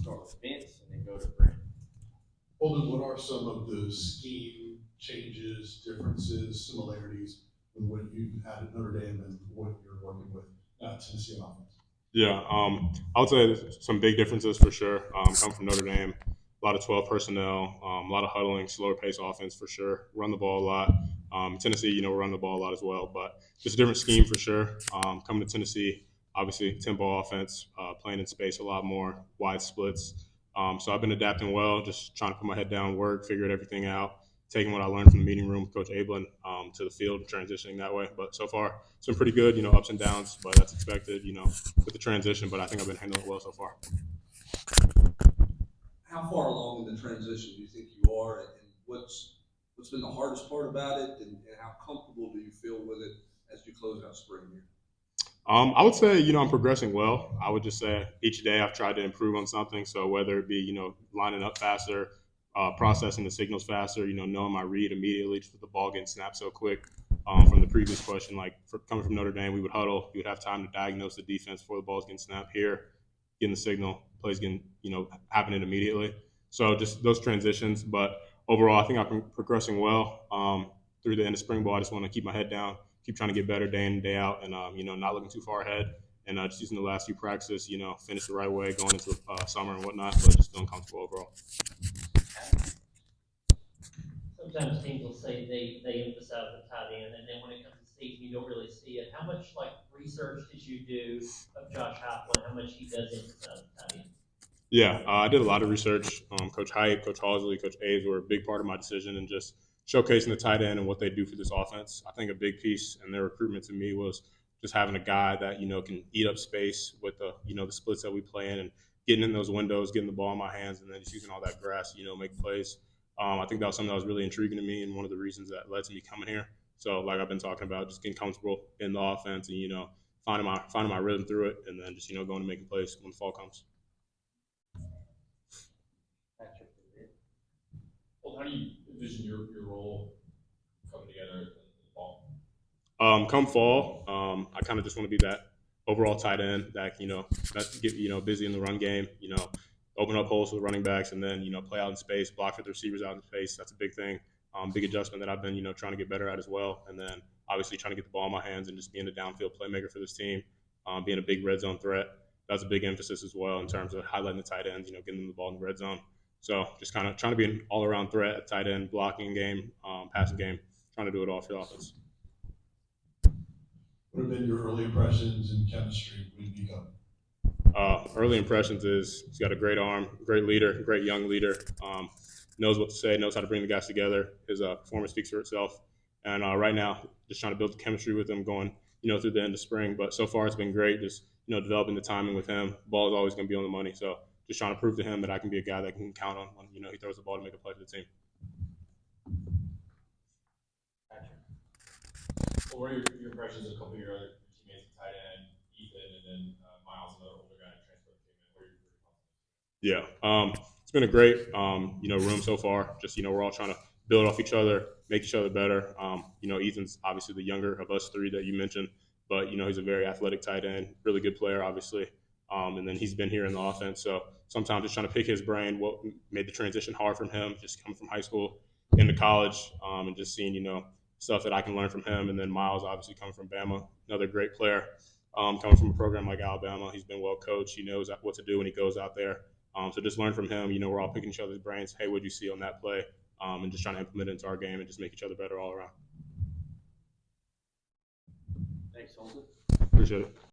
start with Vince and then go to Brent. Holden, what are some of the scheme changes, differences, similarities with what you had at Notre Dame and what you're working with Tennessee on offense? Yeah, I would say there's some big differences for sure. Coming from Notre Dame, a lot of 12 personnel, a lot of huddling, slower pace offense for sure. Run the ball a lot. Tennessee, we run the ball a lot as well, but just a different scheme for sure. Coming to Tennessee, obviously tempo offense, playing in space a lot more, wide splits. So I've been adapting well, just trying to put my head down, work, figuring everything out, taking what I learned from the meeting room with Coach Ablin to the field, transitioning that way. But so far, it's been pretty good. Ups and downs, but that's expected. With the transition. But I think I've been handling it well so far. How far along in the transition do you think you are, and what's been the hardest part about it, and how comfortable do you feel with it as you close out spring here? I would say, I'm progressing well. I would just say each day I've tried to improve on something. So whether it be, lining up faster, processing the signals faster, knowing my read immediately just with the ball getting snapped so quick. From the previous question, like coming from Notre Dame, we would huddle. We would have time to diagnose the defense before the ball's getting snapped here, getting the signal, plays getting, happening immediately. So just those transitions. But overall, I think I've been progressing well. Through the end of spring ball, I just want to keep my head down, keep trying to get better day in and day out, and not looking too far ahead, and just using the last few practices, finish the right way going into summer and whatnot, but just feeling comfortable overall. Sometimes teams will say they emphasize the tight end, and then when it comes to season, you don't really see it. How much research did you do of Josh Heupel, how much he does emphasize the tight end? Yeah, I did a lot of research. Coach Hype, Coach Halsley, Coach A's were a big part of my decision, and just showcasing the tight end and what they do for this offense. I think a big piece in their recruitment to me was just having a guy that can eat up space with the splits that we play in, and getting in those windows, getting the ball in my hands, and then just using all that grass, make plays. I think that was something that was really intriguing to me, and one of the reasons that led to me coming here. So, like I've been talking about, just getting comfortable in the offense, and finding my rhythm through it, and then just going and making plays when the fall comes. Well, how do you envision your role coming together in the fall? Come fall, I kind of just want to be that overall tight end that get busy in the run game, open up holes for the running backs, and then play out in space, block for the receivers out in space. That's a big thing, big adjustment that I've been trying to get better at as well. And then obviously trying to get the ball in my hands and just being a downfield playmaker for this team, being a big red zone threat. That's a big emphasis as well in terms of highlighting the tight ends, getting them the ball in the red zone. So just kind of trying to be an all-around threat at tight end, blocking game, passing game, trying to do it all for the offense. What have been your early impressions in chemistry with Nico? Early impressions is he's got a great arm, great leader, great young leader, knows what to say, knows how to bring the guys together. His performance speaks for itself. And right now, just trying to build the chemistry with him going, through the end of spring. But so far, it's been great. Just developing the timing with him. Ball is always going to be on the money. So just trying to prove to him that I can be a guy that can count on when he throws the ball to make a play for the team. What were your impressions of a couple of your other teammates, tight end, Ethan, and then Miles, another older guy in transfer came in? Yeah, it's been a great room so far. Just we're all trying to build off each other, make each other better. Ethan's obviously the younger of us three that you mentioned, but he's a very athletic tight end, really good player, obviously. And then he's been here in the offense, so sometimes just trying to pick his brain, what made the transition hard from him, just coming from high school into college, and just seeing stuff that I can learn from him. And then Miles, obviously coming from Bama, another great player, coming from a program like Alabama. He's been well coached. He knows what to do when he goes out there. So just learn from him. We're all picking each other's brains. Hey, what'd you see on that play? And just trying to implement it into our game and just make each other better all around. Thanks, Holden. Appreciate it.